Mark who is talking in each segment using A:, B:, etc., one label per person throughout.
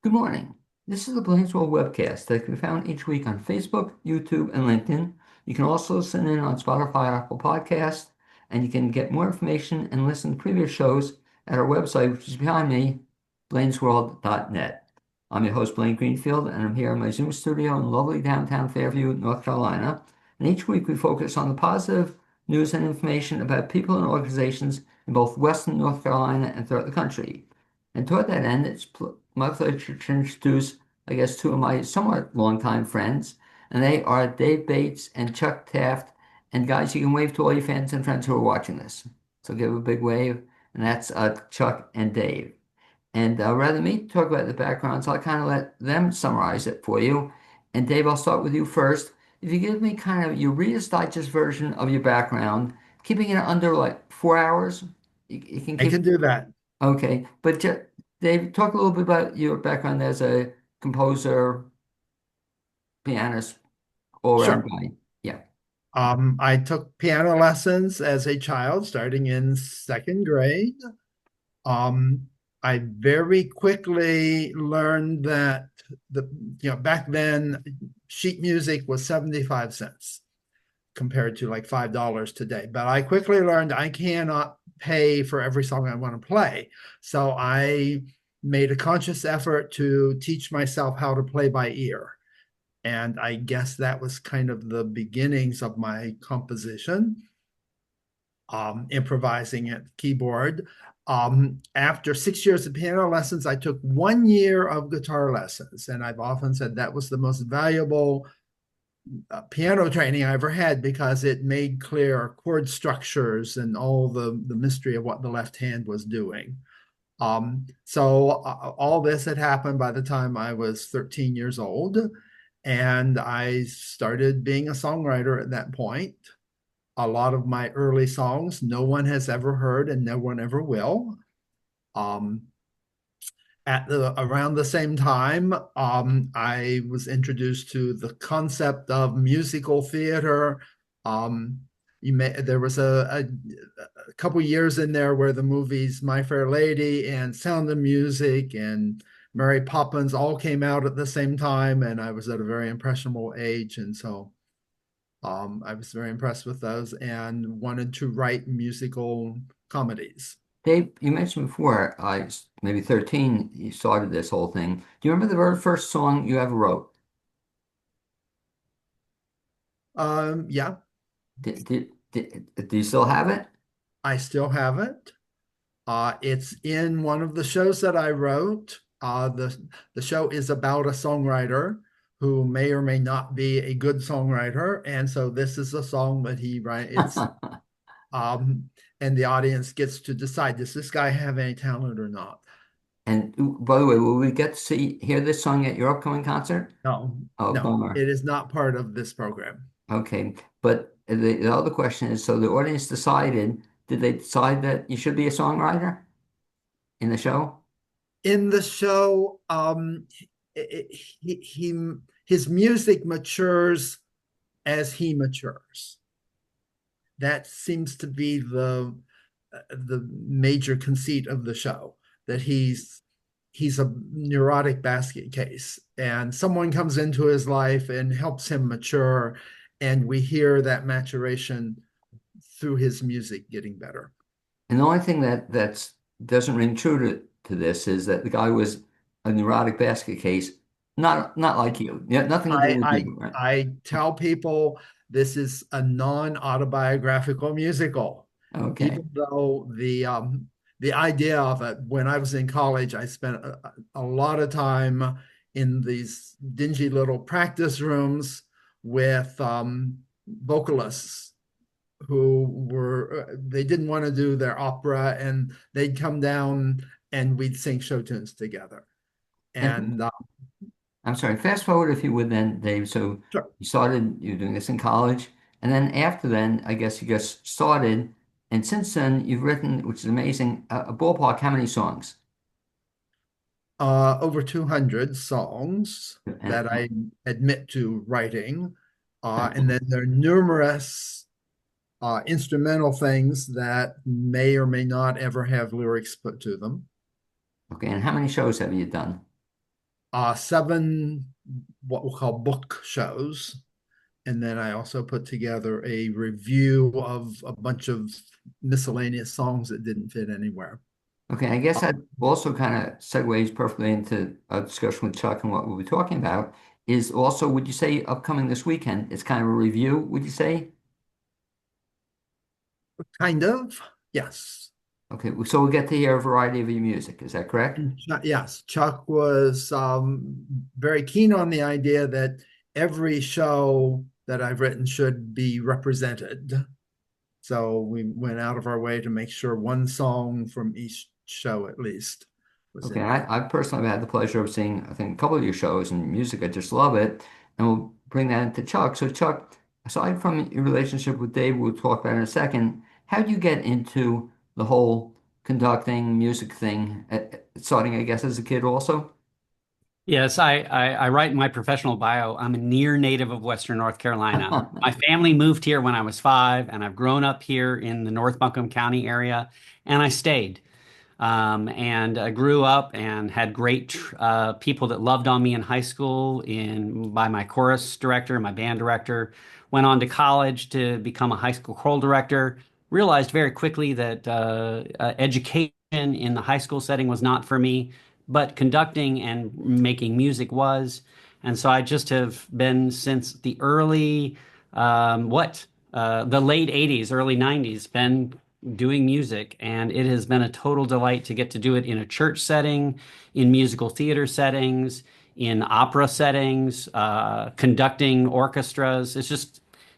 A: Good morning. This is the Blaine's World webcast that can be found each week on Facebook, YouTube, and LinkedIn. You can also listen in on Spotify, Apple Podcasts, and you can get more information and listen to previous shows at our website, which is behind me, blainesworld.net. I'm your host, Blaine Greenfield, and I'm here in my Zoom studio in lovely downtown Fairview, North Carolina. And each week we focus on the positive news and information about people and organizations in both Western North Carolina and throughout the country. And toward that end, it's my pleasure to introduce, I guess, two of my somewhat longtime friends, and they are Dave Bates and Chuck Taft. And guys, you can wave to all your fans and friends who are watching this. So give a big wave, and that's Chuck and Dave. And rather than me talk about the backgrounds, I'll kind of let them summarize it for you. And Dave, I'll start with you first. If you give me kind of your Reader's Digest version of your background, keeping it under like 4 hours, you can
B: I
A: keep.
B: can do that.
A: Okay, but Dave, talk a little bit about your background as a composer, pianist, all-around
B: Sure.
A: guy. Yeah.
B: I took piano lessons as a child, starting in second grade. Um, I very quickly learned that back then sheet music was 75 cents compared to like $5 today. But I quickly learned I cannot pay for every song I want to play. So I made a conscious effort to teach myself how to play by ear. And I guess that was kind of the beginnings of my composition, improvising at the keyboard. After 6 years of piano lessons, I took 1 year of guitar lessons. And I've often said that was the most valuable piano training I ever had because it made clear chord structures and all the mystery of what the left hand was doing. So all this had happened by the time I was 13 years old. And I started being a songwriter at that point. A lot of my early songs, no one has ever heard and no one ever will. Um, around the same time, I was introduced to the concept of musical theater. Um, there was a couple years in there where the movies My Fair Lady and Sound of Music and Mary Poppins all came out at the same time, and I was at a very impressionable age, and so I was very impressed with those and wanted to write musical comedies.
A: Dave, you mentioned before, maybe 13, you started this whole thing. Do you remember the very first song you ever wrote?
B: Yeah,
A: Do you still have it?
B: I still have it. It's in one of the shows that I wrote. The show is about a songwriter who may or may not be a good songwriter, and so this is a song that he writes. Um, and the audience gets to decide, does this guy have any talent or not?
A: And by the way, will we get to hear this song at your upcoming concert?
B: No,
A: Oh,
B: no,
A: bummer.
B: it is not part of this program.
A: Okay, but the other question is, so the audience decided, did they decide that you should be a songwriter in the show?
B: In the show, he his music matures as he matures. That seems to be the major conceit of the show, that he's a neurotic basket case, and someone comes into his life and helps him mature, and we hear that maturation through his music getting better.
A: And the only thing that doesn't ring true to this is that the guy was a neurotic basket case, not like you. Yeah, nothing to do
B: I
A: with
B: I
A: you, right?
B: I tell people this is a non-autobiographical musical,
A: Okay.
B: even though the idea of it, when I was in college, I spent a lot of time in these dingy little practice rooms with vocalists who were they didn't want to do their opera, and they'd come down and we'd sing show tunes together.
A: And
B: And
A: I'm sorry, fast forward if you would then, Dave. So
B: sure.
A: you're doing this in college, and then after then, I guess you just started, and since then you've written, which is amazing, a ballpark, how many songs?
B: Over 200 songs
A: And
B: that I admit to writing. And then there are numerous instrumental things that may or may not ever have lyrics put to them.
A: okay, and how many shows have you done?
B: 7 what we'll call book shows. And then I also put together a review of a bunch of miscellaneous songs that didn't fit anywhere.
A: Okay, I guess that also kind of segues perfectly into a discussion with Chuck and what we'll be talking about is also, would you say upcoming this weekend, it's kind of a review, would you say?
B: Kind of, yes.
A: Okay, so we'll get to hear a variety of your music, is that correct?
B: Yes, Chuck was very keen on the idea that every show that I've written should be represented. So we went out of our way to make sure one song from each show at least was
A: Okay,
B: in there.
A: I personally have had the pleasure of seeing, I think, a couple of your shows and music. I just love it. And we'll bring that into Chuck. So, Chuck, aside from your relationship with Dave, we'll talk about in a second, how do you get into the whole conducting music thing, starting, I guess, as a kid also?
C: Yes, I write in my professional bio, I'm a near native of Western North Carolina. My family moved here when I was 5, and I've grown up here in the North Buncombe County area, and I stayed. And I grew up and had great people that loved on me in high school by my chorus director, my band director. Went on to college to become a high school choral director. Realized very quickly that education in the high school setting was not for me, but conducting and making music was. And so I just have been since the the late 80s, early 90s, been doing music, and it has been a total delight to get to do it in a church setting, in musical theater settings, in opera settings, conducting orchestras.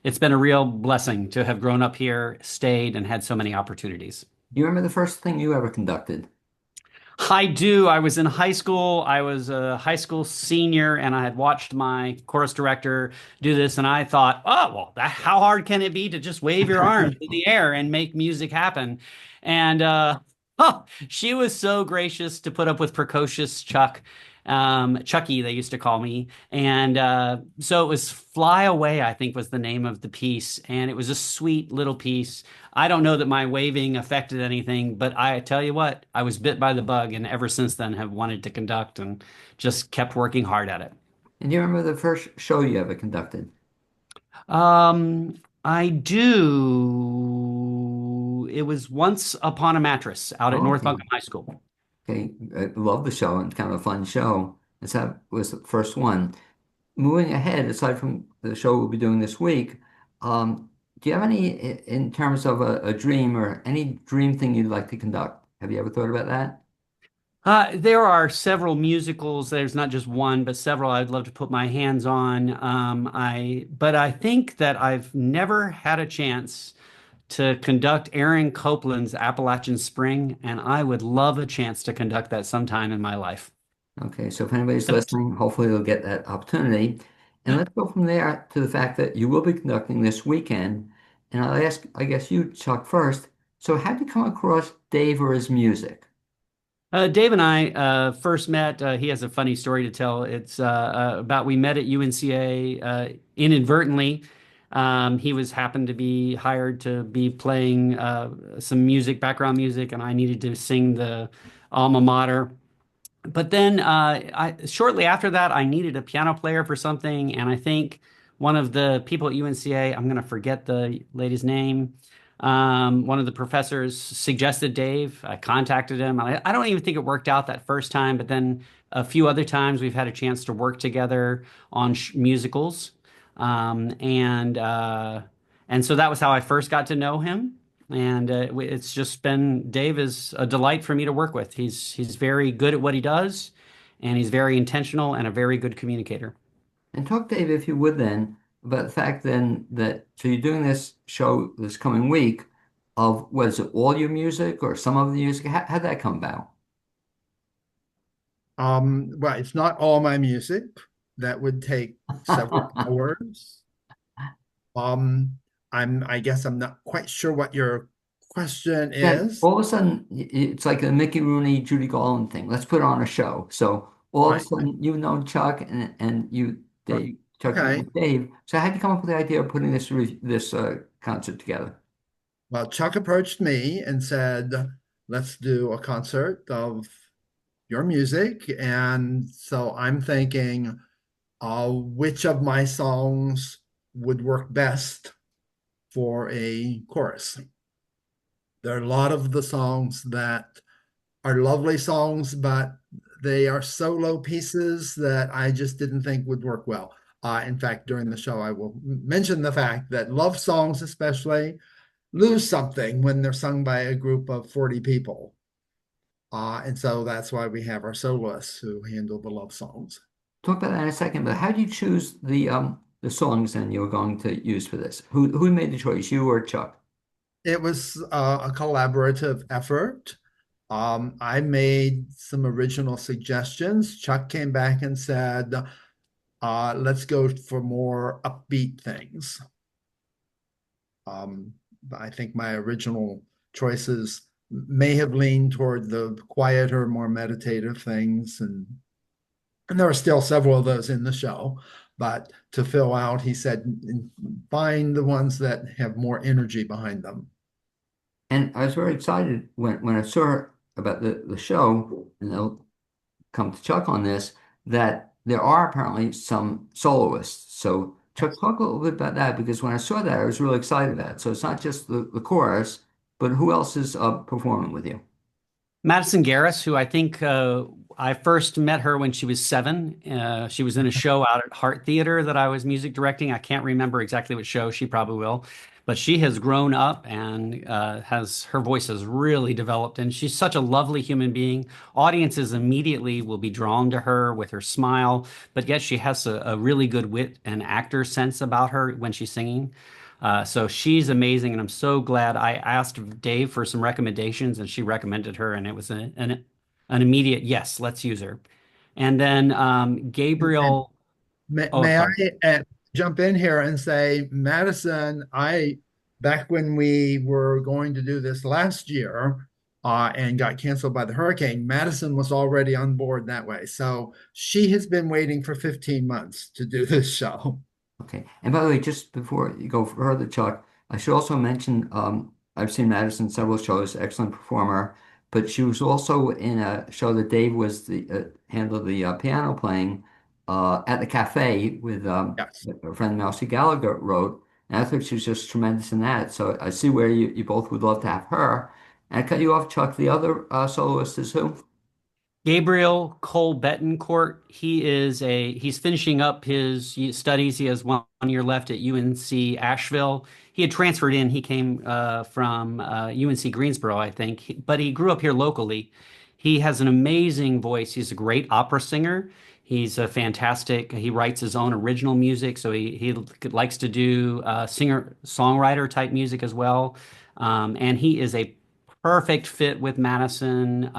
C: It's been a real blessing to have grown up here, stayed, and had so many opportunities.
A: Do you remember the first thing you ever conducted?
C: I do. I was in high school. I was a high school senior, and I had watched my chorus director do this, and I thought, oh, well, how hard can it be to just wave your arms in the air and make music happen? And oh, she was so gracious to put up with precocious Chuck. Chucky, they used to call me. And so it was Fly Away, I think was the name of the piece. And it was a sweet little piece. I don't know that my waving affected anything, but I tell you what, I was bit by the bug and ever since then have wanted to conduct and just kept working hard at it.
A: And do you remember the first show you ever conducted?
C: I do. It was Once Upon a Mattress out at
A: Oh,
C: North
A: okay.
C: Buncombe High School.
A: Okay, I love the show and kind of a fun show. And so that was the first one. Moving ahead, aside from the show we'll be doing this week, do you have any, in terms of a dream or any dream thing you'd like to conduct? Have you ever thought about that?
C: There are several musicals. There's not just one, but several I'd love to put my hands on. But I think that I've never had a chance to conduct Aaron Copland's Appalachian Spring, and I would love a chance to conduct that sometime in my life.
A: Okay, so if anybody's listening, hopefully they'll get that opportunity. And let's go from there to the fact that you will be conducting this weekend. And I'll ask, I guess you, Chuck, first. So how did you come across Dave or his music?
C: Dave and I first met. He has a funny story to tell. It's about we met at UNCA inadvertently. He was happened to be hired to be playing some music, background music, and I needed to sing the alma mater. But then shortly after that, I needed a piano player for something, and I think one of the people at UNCA, I'm going to forget the lady's name, one of the professors suggested Dave. I contacted him. I don't even think it worked out that first time, but then a few other times we've had a chance to work together on musicals, um, and uh, and so that was how I first got to know him. And it's just been Dave is a delight for me to work with. He's very good at what he does, and he's very intentional and a very good communicator.
A: And talk, Dave, if you would then, about the fact then that, so you're doing this show this coming week of, was it all your music or some of the music? How'd that come about?
B: Well, it's not all my music. That would take several hours. Um, I guess I'm not quite sure what your question
A: Yeah,
B: is.
A: all of a sudden, it's like a Mickey Rooney, Judy Garland thing. Let's put on a show. So all of a
B: Right.
A: sudden, you know Chuck, and you, Dave, Chuck, you know
B: Okay.
A: Dave. So how did you come up with the idea of putting this concert together?
B: Well, Chuck approached me and said, let's do a concert of your music. And so I'm thinking, which of my songs would work best for a chorus? There are a lot of the songs that are lovely songs, but they are solo pieces that I just didn't think would work well. In fact, during the show, I will mention the fact that love songs, especially, lose something when they're sung by a group of 40 people. And so that's why we have our soloists who handle the love songs.
A: Talk about that in a second, but how do you choose the songs then you're going to use for this? Who made the choice, you or Chuck?
B: It was a collaborative effort. I made some original suggestions. Chuck came back and said, let's go for more upbeat things. I think my original choices may have leaned toward the quieter, more meditative things. And there are still several of those in the show. But to fill out, he said, find the ones that have more energy behind them.
A: And I was very excited when I saw about the show, and they'll come to Chuck on this, that there are apparently some soloists. So Chuck, talk a little bit about that, because when I saw that, I was really excited about it. So it's not just the chorus, but who else is performing with you?
C: Madison Garris, who I think I first met her when she was 7. She was in a show out at Hart Theater that I was music directing. I can't remember exactly what show. She probably will. But she has grown up and has her voice has really developed. And she's such a lovely human being. Audiences immediately will be drawn to her with her smile. But yet she has a really good wit and actor sense about her when she's singing. So she's amazing, and I'm so glad. I asked Dave for some recommendations, and she recommended her, and it was an immediate yes, let's use her. And then
B: And
C: Gabriel. Oh,
B: may I
C: sorry.
B: jump in here and say, Madison, back when we were going to do this last year and got canceled by the hurricane, Madison was already on board that way. So she has been waiting for 15 months to do this show.
A: Okay. And by the way, just before you go further, Chuck, I should also mention I've seen Madison in several shows, excellent performer, but she was also in a show that Dave was the handled the piano playing at the cafe with
B: Yes.
A: a friend Mousy Gallagher wrote, and I thought she was just tremendous in that. So I see where you both would love to have her. And I cut you off, Chuck. The other soloist is who?
C: Gabriel Coll-Bettencourt, he's finishing up his studies. He has 1 year left at UNC Asheville. He had transferred in. He came from UNC Greensboro, I think, but he grew up here locally. He has an amazing voice. He's a great opera singer. He's a fantastic. He writes his own original music, so he likes to do singer songwriter type music as well. And he is a perfect fit with Madison.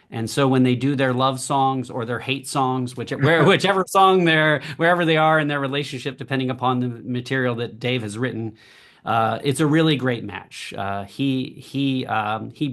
C: And so when they do their love songs or their hate songs, whichever song wherever they are in their relationship, depending upon the material that Dave has written, it's a really great match. He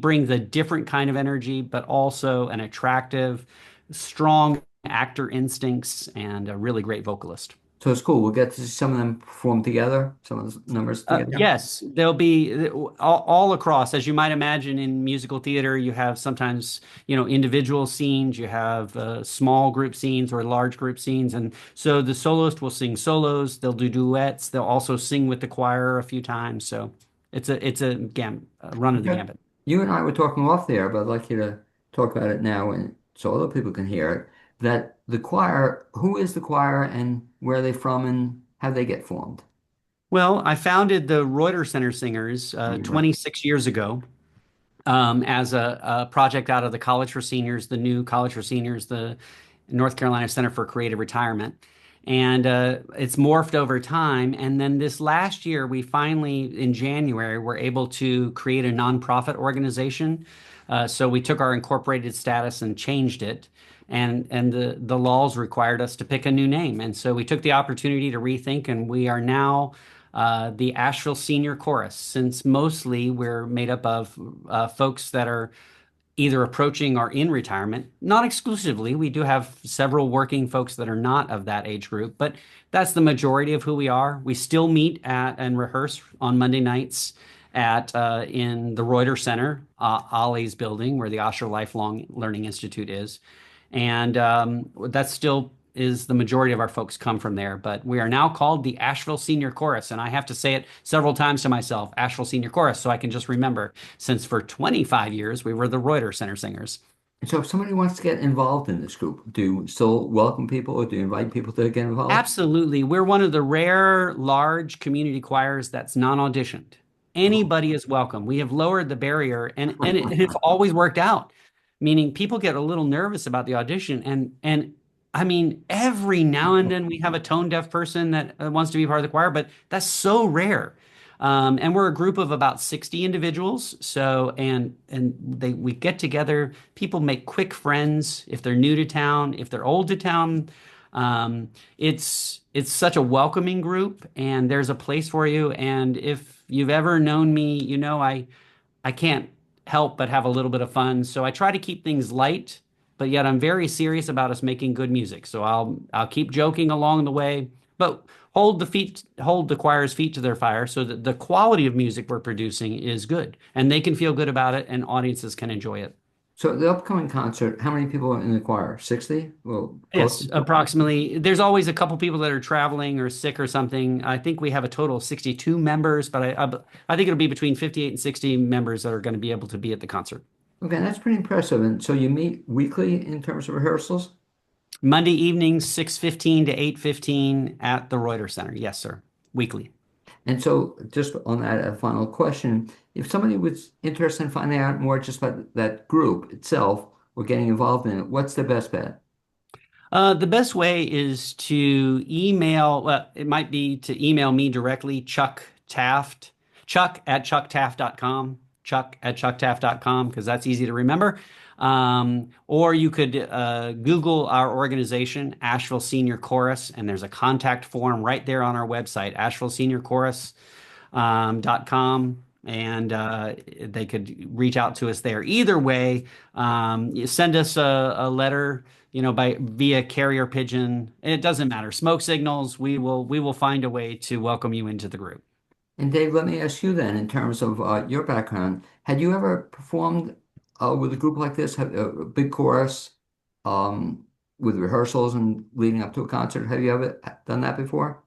C: brings a different kind of energy, but also an attractive, strong actor instincts and a really great vocalist.
A: So it's cool. We'll get to see some of them perform together, some of the numbers together.
C: Yes, there'll be all across. As you might imagine, in musical theater, you have sometimes, individual scenes, you have small group scenes or large group scenes. And so the soloist will sing solos, they'll do duets, they'll also sing with the choir a few times. So a run of the
A: Okay.
C: gambit.
A: You and I were talking off there, but I'd like you to talk about it now and so other people can hear it. That the choir, who is the choir and where are they from and how they get formed?
C: Well, I founded the Reuter Center Singers
A: You're right.
C: 26 years ago. As a project out of the College for Seniors, the new College for Seniors, the North Carolina Center for Creative Retirement. And it's morphed over time. And then this last year, we finally, in January, were able to create a nonprofit organization. So we took our incorporated status and changed it. And the laws required us to pick a new name. And so we took the opportunity to rethink, and we are now the Asheville Senior Chorus, since mostly we're made up of folks that are either approaching or in retirement. Not exclusively. We do have several working folks that are not of that age group, but that's the majority of who we are. We still meet at and rehearse on Monday nights in the Reuter Center, Ollie's building, where the Osher Lifelong Learning Institute is. And that still is the majority of our folks come from there. But we are now called the Asheville Senior Chorus. And I have to say it several times to myself, Asheville Senior Chorus, so I can just remember, since for 25 years, we were the Reuter Center Singers.
A: And so if somebody wants to get involved in this group, do you still welcome people or do you invite people to get involved?
C: Absolutely. We're one of the rare large community choirs that's non-auditioned. Anybody is welcome. We have lowered the barrier and it's always worked out. Meaning people get a little nervous about the audition and I mean every now and then we have a tone deaf person that wants to be part of the choir, but that's so rare. And we're a group of about 60 individuals. So, we get together. People make quick friends if they're new to town, if they're old to town. It's such a welcoming group, and there's a place for you. And if you've ever known me, you know I can't help but have a little bit of fun. So I try to keep things light, but yet I'm very serious about us making good music. So I'll keep joking along the way, but hold the choir's feet to their fire so that the quality of music we're producing is good and they can feel good about it and audiences can enjoy it.
A: So the upcoming concert, how many people are in the choir? 60? Well,
C: Yes, approximately. There's always a couple people that are traveling or sick or something. I think we have a total of 62 members, but I think it'll be between 58 and 60 members that are going to be able to be at the concert.
A: Okay, that's pretty impressive. And so you meet weekly in terms of rehearsals?
C: Monday evenings, 6:15 to 8:15 at the Reuter Center. Yes, sir. Weekly.
A: And so just on that, a final question. If somebody was interested in finding out more just about that group itself or getting involved in it, what's the best bet?
C: The best way is to email, well, it might be to email me directly, Chuck Taft, chuck@chucktaft.com, chuck@chucktaft.com, because that's easy to remember. Or you could Google our organization, Asheville Senior Chorus, and there's a contact form right there on our website, ashevilleseniorchorus.com. And they could reach out to us there. Either way, you send us a letter, via carrier pigeon. It doesn't matter. Smoke signals. We will find a way to welcome you into the group.
A: And Dave, let me ask you then, in terms of your background, had you ever performed with a group like this, have a big chorus with rehearsals and leading up to a concert? Have you ever done that before?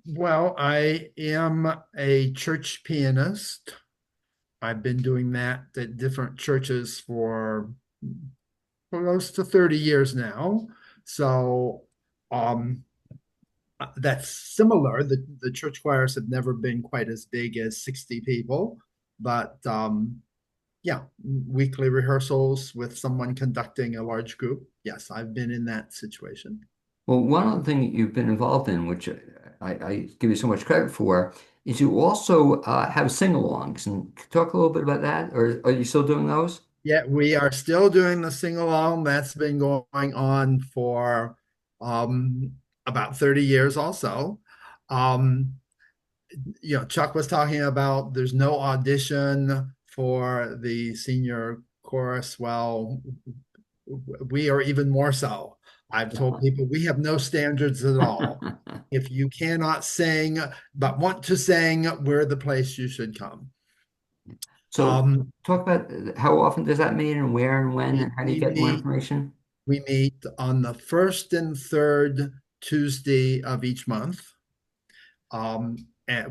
B: Well, I am a church pianist. I've been doing that at different churches for close to 30 years now. So that's similar. The church choirs have never been quite as big as 60 people, but yeah, weekly rehearsals with someone conducting a large group. Yes, I've been in that situation.
A: Well, one other thing that you've been involved in, which I give you so much credit for, is you also have sing-alongs. And talk a little bit about that, or are you still doing those?
B: Yeah, we are still doing the sing-along. That's been going on for about 30 years also. Chuck was talking about there's no audition for the senior chorus. Well, we are even more so. I've told people we have no standards at all. If you cannot sing but want to sing, we're the place you should come.
A: So talk about how often does that meet and where and when and how do you get more information?
B: We meet on the first and third Tuesday of each month,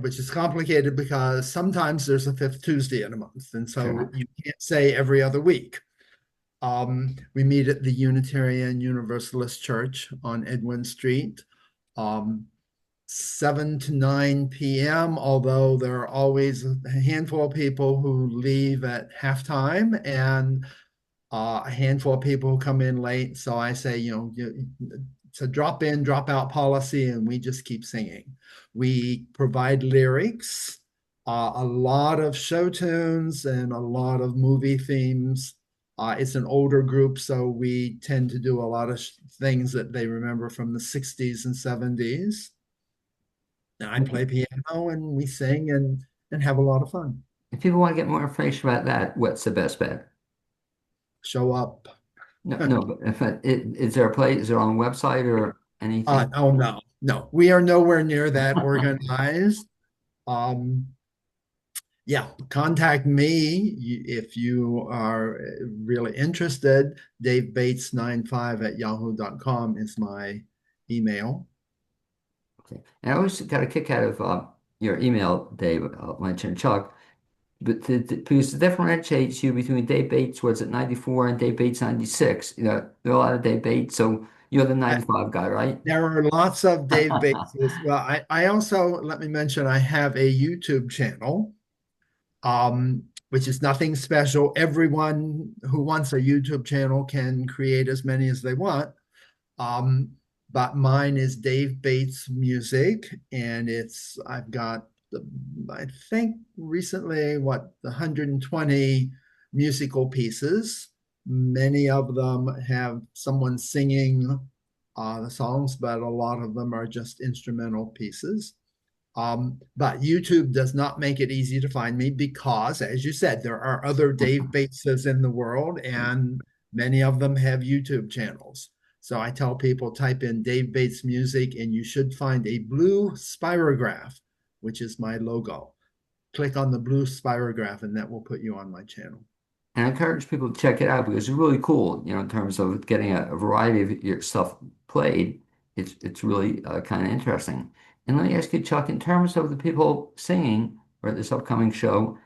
B: which is complicated because sometimes there's a fifth Tuesday in a month. And so you can't say every other week. We meet at the Unitarian Universalist Church on Edwin Street, 7 to 9 p.m., although there are always a handful of people who leave at halftime and a handful of people who come in late. So I say, it's a drop in, drop out policy, and we just keep singing. We provide lyrics, a lot of show tunes, and a lot of movie themes. It's an older group, so we tend to do a lot of things that they remember from the 60s and 70s. And I play piano and we sing and have a lot of fun.
A: If people want to get more information about that, what's the best bet?
B: Show up.
A: No, but is there a place? Is there on a website or anything?
B: Oh, no. We are nowhere near that organized. Yeah, contact me if you are really interested. DaveBates95 at yahoo.com is my email.
A: Okay. And I always got a kick out of your email, Dave, mentioned Chuck, but because it differentiates you between Dave Bates was at 94 and Dave Bates 96. You know, there are a lot of Dave Bates, so you're the 95 guy, right?
B: There are lots of Dave Bateses. Well, I also, let me mention, I have a YouTube channel, which is nothing special. Everyone who wants a YouTube channel can create as many as they want. Um, but mine is Dave Bates Music, and I've got I think recently, 120 musical pieces. Many of them have someone singing the songs, but a lot of them are just instrumental pieces. But YouTube does not make it easy to find me because, as you said, there are other Dave Bateses in the world, and many of them have YouTube channels. So I tell people type in Dave Bates Music, and you should find a blue spirograph, which is my logo. Click on the blue spirograph, and that will put you on my channel.
A: And I encourage people to check it out because it's really cool, you know, in terms of getting a variety of your stuff played. It's really kind of interesting. And let me ask you, Chuck, in terms of the people singing for this upcoming show,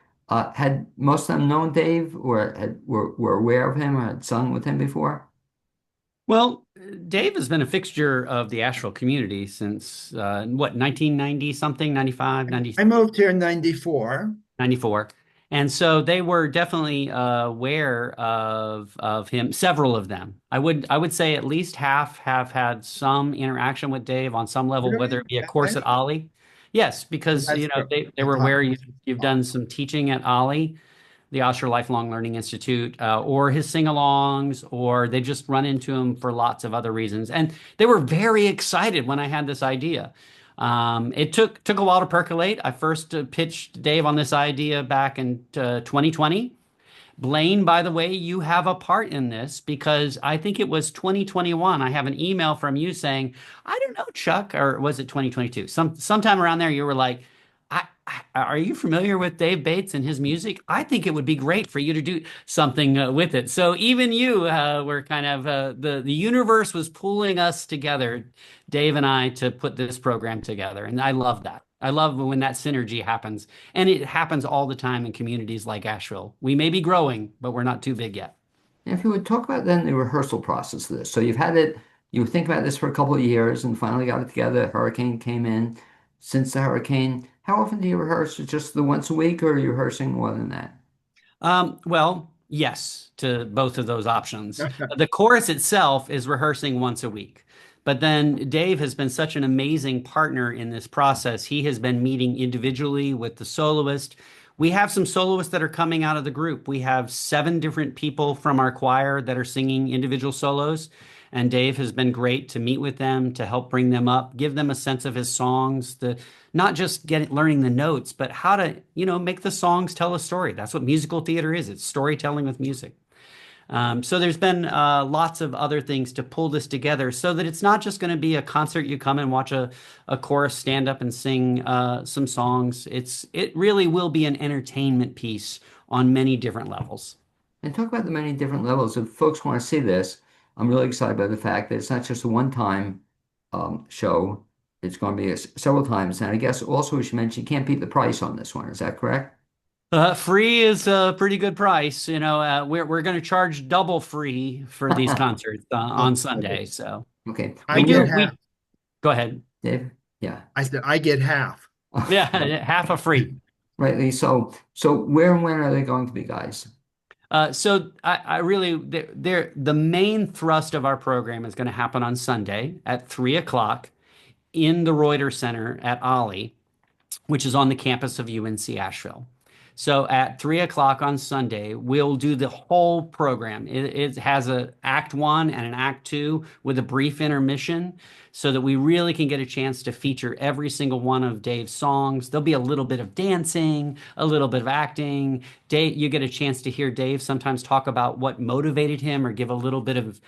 A: had most of them known Dave or were aware of him or had sung with him before?
C: Well, Dave has been a fixture of the Asheville community since what, 1990 something, 95,
B: I moved here in 94.
C: 94. And so they were definitely aware of him, several of them. I would say at least half have had some interaction with Dave on some level, whether
B: Really?
C: it be a course at Ollie. Yes, because
B: That's
C: you know
B: great.
C: they
B: I
C: were
B: taught
C: aware
B: him.
C: you've done some teaching at Ollie, the Osher Lifelong Learning Institute, or his sing-alongs, or they just run into him for lots of other reasons. And they were very excited when I had this idea. It took a while to percolate. I first pitched Dave on this idea back in 2020. Blaine, by the way, you have a part in this because I think it was 2021. I have an email from you saying, I don't know, Chuck, or was it 2022? Sometime around there, you were like, are you familiar with Dave Bates and his music? I think it would be great for you to do something with it. So even you were kind of the universe was pulling us together, Dave and I, to put this program together, and I love that. I love when that synergy happens. And it happens all the time in communities like Asheville. We may be growing, but we're not too big yet.
A: And if you would talk about then the rehearsal process of this. So you've had it, you think about this for a couple of years and finally got it together. Hurricane came in. Since the hurricane, how often do you rehearse? Just the once a week or are you rehearsing more than that?
C: Well, yes to both of those options. The chorus itself is rehearsing once a week. But then Dave has been such an amazing partner in this process. He has been meeting individually with the soloist. We have some soloists that are coming out of the group. We have 7 different people from our choir that are singing individual solos. And Dave has been great to meet with them, to help bring them up, give them a sense of his songs, the not just learning the notes, but how to, make the songs tell a story. That's what musical theater is. It's storytelling with music. So there's been lots of other things to pull this together so that it's not just going to be a concert. You come and watch a chorus stand up and sing some songs. It really will be an entertainment piece on many different levels.
A: And talk about the many different levels. If folks want to see this, I'm really excited by the fact that it's not just a one-time show. It's going to be several times. And I guess also we should mention you can't beat the price on this one. Is that correct?
C: Free is a pretty good price. We're going to charge double free for these concerts on Sunday. So
A: Okay.
B: I
C: we
B: get
C: do.
B: half.
C: Go ahead.
A: Dave? Yeah.
B: I said I get half.
C: Yeah, half a free.
A: Rightly so. So where and when are they going to be, guys?
C: So I really, the main thrust of our program is going to happen on Sunday at 3 o'clock in the Reuter Center at Ollie, which is on the campus of UNC Asheville. So at 3 o'clock on Sunday, we'll do the whole program. It has a act one and an act two with a brief intermission so that we really can get a chance to feature every single one of Dave's songs. There'll be a little bit of dancing, a little bit of acting. Dave, you get a chance to hear Dave sometimes talk about what motivated him or give a little bit of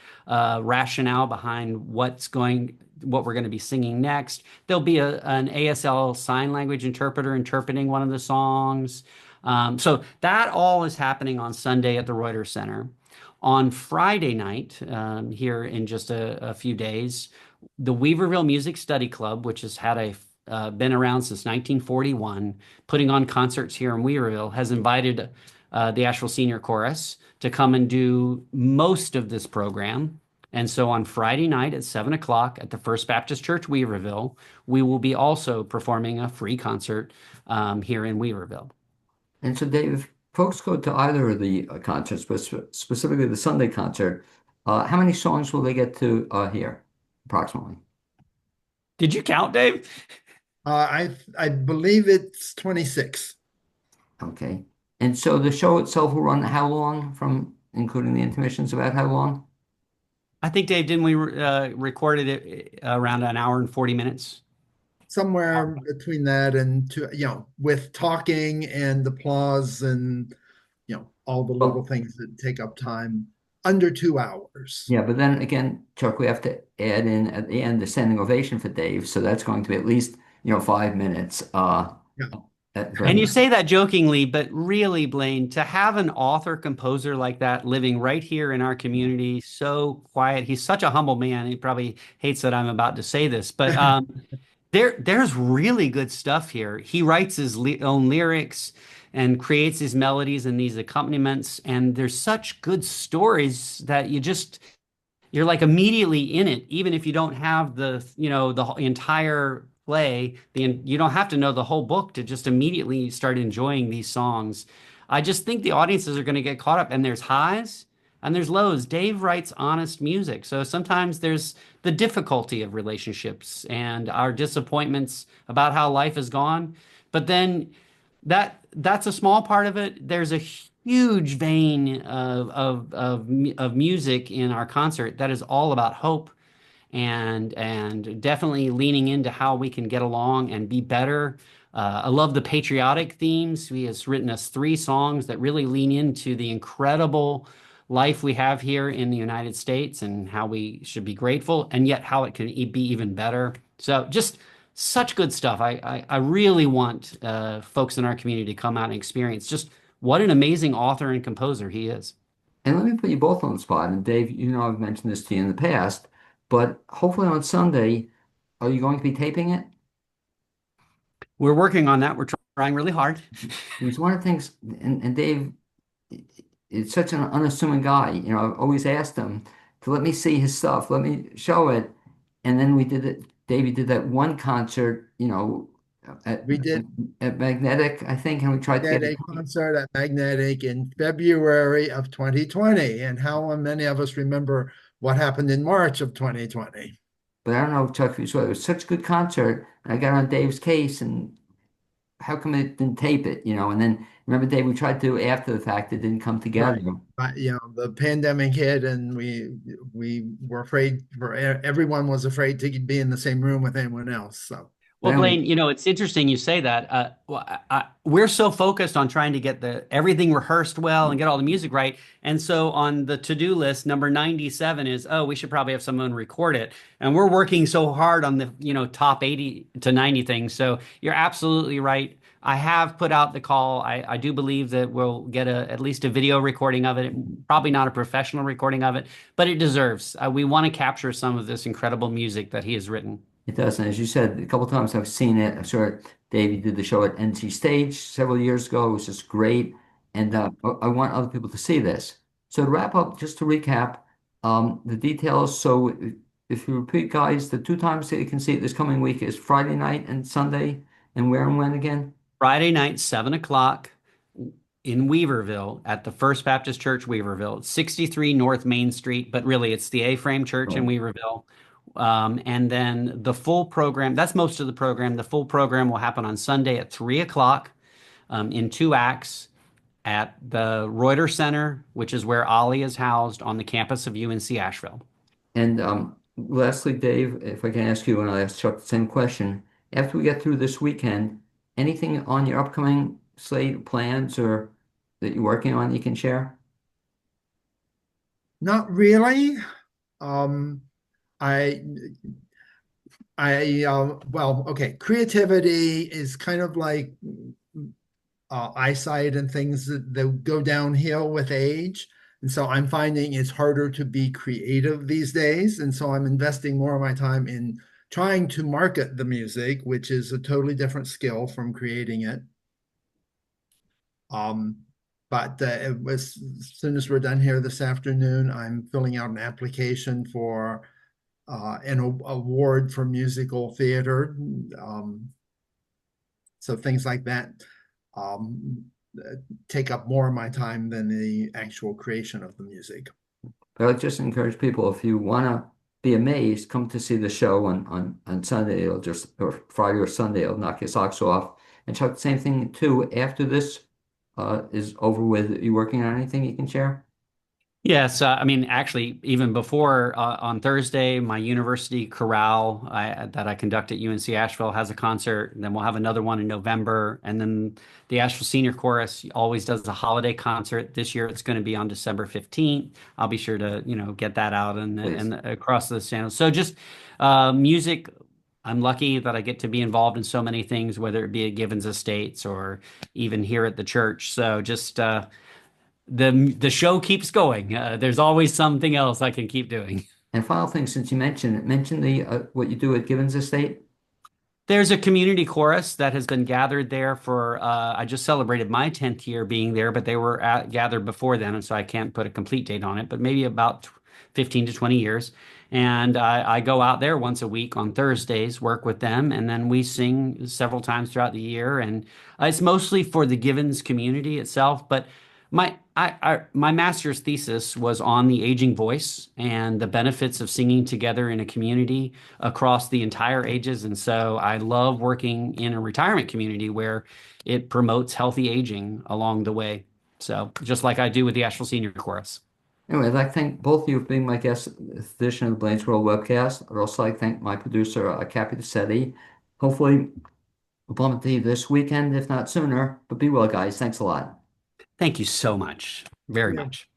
C: rationale behind what's going what we're going to be singing next. There'll be an ASL sign language interpreter interpreting one of the songs. So that all is happening on Sunday at the Reuter Center. On Friday night, here in just a few days, the Weaverville Music Study Club, which has had been around since 1941, putting on concerts here in Weaverville, has invited the Asheville Senior Chorus to come and do most of this program. And so on Friday night at 7 o'clock at the First Baptist Church, Weaverville, we will be also performing a free concert here in Weaverville.
A: And so, Dave, if folks go to either of the concerts, but specifically the Sunday concert, how many songs will they get to hear, approximately?
C: Did you count, Dave?
B: I believe it's 26.
A: Okay. And so the show itself will run how long, from including the intermissions, about how long?
C: I think, Dave, didn't we recorded it around an hour and 40 minutes?
B: Somewhere between that and two, with talking and applause and all the little
A: Well,
B: things that take up time, under 2 hours.
A: yeah, but then again, Chuck, we have to add in at the end the standing ovation for Dave, so that's going to be at least 5 minutes.
B: Yeah.
C: And you say that jokingly, but really, Blaine, to have an author composer like that living right here in our community, so quiet. He's such a humble man. He probably hates that I'm about to say this, but there's really good stuff here. He writes his own lyrics and creates his melodies and these accompaniments, and there's such good stories that you're like immediately in it, even if you don't have the entire play. You don't have to know the whole book to just immediately start enjoying these songs. I just think the audiences are going to get caught up, and there's highs and there's lows. Dave writes honest music, so sometimes there's the difficulty of relationships and our disappointments about how life has gone, but then that's a small part of it. There's a huge vein of music in our concert that is all about hope and definitely leaning into how we can get along and be better. I love the patriotic themes. He has written us 3 songs that really lean into the incredible life we have here in the United States and how we should be grateful, and yet how it can be even better. So just such good stuff. I really want folks in our community to come out and experience just what an amazing author and composer he is.
A: And let me put you both on the spot. And Dave, I've mentioned this to you in the past, but hopefully on Sunday, are you going to be taping it?
C: We're working on that. We're trying really hard.
A: Because one of the things, and Dave, it's such an unassuming guy. I've always asked him to let me see his stuff, let me show it. And then we did it. Davey did that one concert, at,
B: We did
A: at Magnetic, I think, and we tried to get
B: a concert at Magnetic in February of 2020. And how many of us remember what happened in March of 2020?
A: But I don't know, Chuck, if you saw it. It was such a good concert. And I got on Dave's case, and how come it didn't tape it? And then remember, Dave, we tried to after the fact, it didn't come together.
B: Right. The pandemic hit, and we were afraid everyone was afraid to be in the same room with anyone else. So.
C: Well, Blaine, it's interesting you say that. We're so focused on trying to get everything rehearsed well and get all the music right. And so on the to-do list, number 97 is, we should probably have someone record it. And we're working so hard on the, top 80 to 90 things. So you're absolutely right. I have put out the call. I do believe that we'll get at least a video recording of it, probably not a professional recording of it, but it deserves. We want to capture some of this incredible music that he has written.
A: It does. And as you said, a couple of times I've seen it. I saw it. Dave did the show at NC Stage several years ago. It was just great. And I want other people to see this. So to wrap up, just to recap the details. So if you repeat, guys, the 2 times that you can see it this coming week is Friday night and Sunday. And where and when again?
C: Friday night, 7 o'clock in Weaverville at the First Baptist Church, Weaverville, 63 North Main Street, but really it's the A-Frame Church in Weaverville. And then the full program, that's most of the program. The full program will happen on Sunday at 3 o'clock in 2 acts at the Reuter Center, which is where Ollie is housed on the campus of UNC Asheville.
A: And lastly, Dave, if I can ask you, and I'll ask Chuck the same question. After we get through this weekend, anything on your upcoming slate plans or that you're working on you can share?
B: Not really. I well, okay, creativity is kind of like eyesight and things that go downhill with age. And so I'm finding it's harder to be creative these days. And so I'm investing more of my time in trying to market the music, which is a totally different skill from creating it. But as soon as we're done here this afternoon, I'm filling out an application for an award for musical theater. So things like that um, take up more of my time than the actual creation of the music.
A: But I just encourage people, if you want to be amazed, come to see the show on Sunday. It'll just, or Friday or Sunday, it'll knock your socks off. And Chuck, same thing too. After this is over with, are you working on anything you can share?
C: Yes, I mean, actually, even before on Thursday, my university chorale that I conduct at UNC Asheville has a concert. And then we'll have another one in November, and then the Asheville Senior Chorus always does a holiday concert. This year, it's going to be on December 15th. I'll be sure to get that out
A: Please.
C: and across the channels. So just music. I'm lucky that I get to be involved in so many things, whether it be at Givens Estates or even here at the church. So just the show keeps going. There's always something else I can keep doing.
A: And final thing, since you mentioned the what you do at Givens Estate.
C: There's a community chorus that has been gathered there for, I just celebrated my 10th year being there, but they were gathered before then, and so I can't put a complete date on it, but maybe about 15 to 20 years. And I go out there once a week on Thursdays, work with them, and then we sing several times throughout the year. And it's mostly for the Givens community itself, but my master's thesis was on the aging voice and the benefits of singing together in a community across the entire ages. And so I love working in a retirement community where it promotes healthy aging along the way. So just like I do with the Asheville Senior Chorus.
A: Anyway, I'd like to thank both of you for being my guests this edition of the Blaine's World webcast. I'd also like to thank my producer, Cappy DeSetti. Hopefully, we'll bump into you this weekend, if not sooner. But be well, guys. Thanks a lot.
C: Thank you so much. Very
B: Yeah.
C: much.